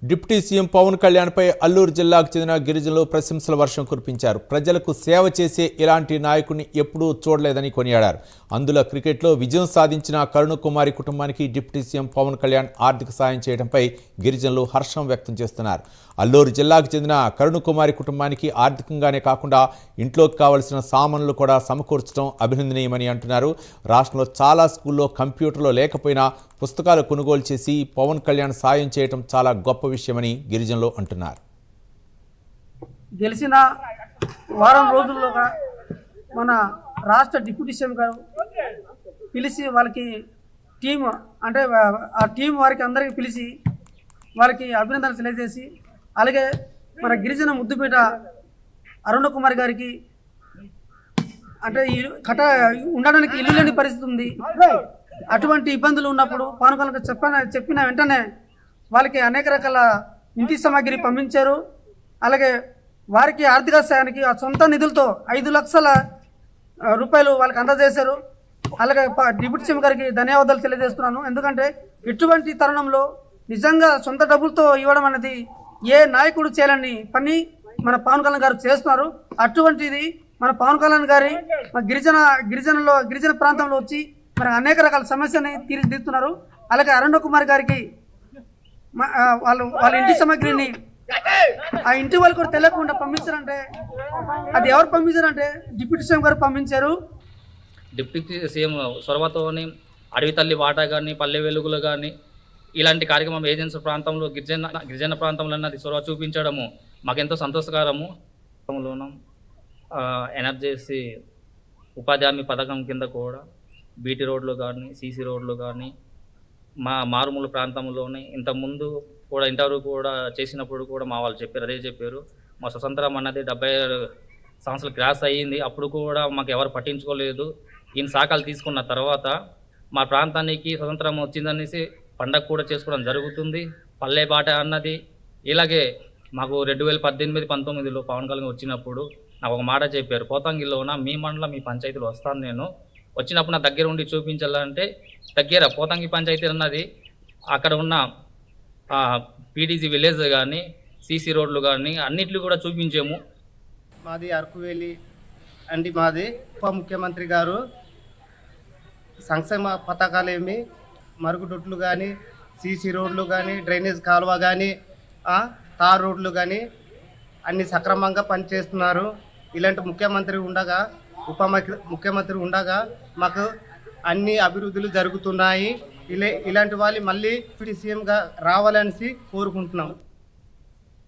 Deputy CM Pawan Kalyan పై అల్లూరు జిల్లాకు చెందిన గిరిజనులు ప్రశంసల వర్షం కురిపించారు. ప్రజలకు సేవ చేసే ఇలాంటి నాయకుడిని ఎప్పుడూ చూడలేదని కొనియాడారు. అందులో క్రికెట్లో విజయం సాధించిన కరుణకుమారి కుటుంబానికి డిప్యూటీ సీఎం పవన్ కళ్యాణ్ ఆర్థిక సాయం చేయడంపై గిరిజనులు హర్షం వ్యక్తం చేస్తున్నారు. అల్లూరు జిల్లాకు చెందిన కరుణకుమారి కుటుంబానికి ఆర్థికంగానే కాకుండా ఇంట్లోకి కావలసిన సామాన్లు కూడా సమకూర్చడం అభినందనీయమని అంటున్నారు. రాష్ట్రంలో చాలా స్కూల్లో కంప్యూటర్లు లేకపోయినా పుస్తకాలు కొనుగోలు చేసి పవన్ కళ్యాణ్ సాయం చేయడం చాలా గొప్ప విషయమని గిరిజనులు అంటున్నారు. గెలిచిన వారం రోజుల్లోగా మన రాష్ట్ర డిప్యూటీ సీఎం గారు పిలిచి వాళ్ళకి టీం అంటే ఆ టీం వారికి అందరికీ పిలిచి వాళ్ళకి అభినందనలు తెలియజేసి, అలాగే మన గిరిజన ముద్దుపేట అరుణకుమారి గారికి అంటే ఉండడానికి ఇల్లు లేని పరిస్థితి ఉంది. అటువంటి ఇబ్బందులు ఉన్నప్పుడు పవన్ కళ్యాణ్ చెప్పిన వెంటనే వాళ్ళకి అనేక రకాల ఇంటి సామాగ్రి పంపించారు. అలాగే వారికి ఆర్థిక సాయానికి ఆ సొంత నిధులతో 5 లక్షల రూపాయలు వాళ్ళకి అందజేశారు. అలాగే డిప్యూటీ సీఎం గారికి ధన్యవాదాలు తెలియజేస్తున్నాను. ఎందుకంటే ఇటువంటి తరుణంలో నిజంగా సొంత డబ్బులతో ఇవ్వడం అనేది ఏ నాయకుడు చేయలేని పని మన పవన్ కళ్యాణ్ గారు చేస్తున్నారు. అటువంటిది మన పవన్ కళ్యాణ్ గారి గిరిజన ప్రాంతంలో వచ్చి మరి అనేక రకాల సమస్యని తీర్చిదిద్దుతున్నారు. అలాగే అరుణకుమారి గారికి వాళ్ళ ఇంటి సామాగ్రిని ఆ ఇంటి వాళ్ళు కూడా తెలియకుండా పంపించారంటే అది ఎవరు పంపించారంటే డిప్యూటీ సీఎం గారు పంపించారు. డిప్యూటీ సీఎం చొరవతోని అడవి తల్లి వాటా కానీ, పల్లె వెలుగులు కానీ ఇలాంటి కార్యక్రమం ఏజెన్సీ ప్రాంతంలో గిరిజన ప్రాంతంలో అన్నది చొరవ చూపించడము మాకెంతో సంతోషకరము. ఎనర్జీసీ ఉపాధి హామీ పథకం కింద కూడా బీటీ రోడ్లు కానీ, సీసీ రోడ్లు కానీ మా మారుమూల ప్రాంతంలోనే ఇంతకుముందు కూడా ఇంటర్వ్యూ కూడా చేసినప్పుడు కూడా మా వాళ్ళు చెప్పారు, అదే చెప్పారు. మా స్వతంత్రం అన్నది 70 సంవత్సరాలు క్రాస్ అయ్యింది, అప్పుడు కూడా మాకు ఎవరు పట్టించుకోలేదు. ఈయన శాఖలు తీసుకున్న తర్వాత మా ప్రాంతానికి స్వతంత్రం వచ్చిందనేసి పండగ కూడా చేసుకోవడం జరుగుతుంది. పల్లె బాట అన్నది ఇలాగే మాకు 2018-19లో పవన్ కళ్యాణ్ వచ్చినప్పుడు నాకు ఒక మాట చెప్పారు, పోతంగిలోన మీ మండలం మీ పంచాయతీలో వస్తాను, నేను వచ్చినప్పుడు నా దగ్గర ఉండి చూపించాలంటే దగ్గర పోతంగి పంచాయతీ అన్నది అక్కడ ఉన్న పీడీజీ విలేజ్ కానీ, సీసీ రోడ్లు కానీ అన్నిట్లు కూడా చూపించాము. మాది అరకువేలి అండి. మాది ఉప ముఖ్యమంత్రి గారు సంక్షేమ పథకాలేమి మరుగుదొడ్లు కానీ, సీసీ రోడ్లు కానీ, డ్రైనేజ్ కాలువ కానీ, తార్ రోడ్లు కానీ అన్ని సక్రమంగా పనిచేస్తున్నారు. ఇలాంటి ముఖ్యమంత్రి ఉండగా, ఉప ముఖ్యమంత్రి ఉండగా మాకు అన్ని అభివృద్ధులు జరుగుతున్నాయి. ఇలాంటి వాళ్ళు మళ్ళీ డిప్యూటీ సీఎంగా రావాలని కోరుకుంటున్నాం.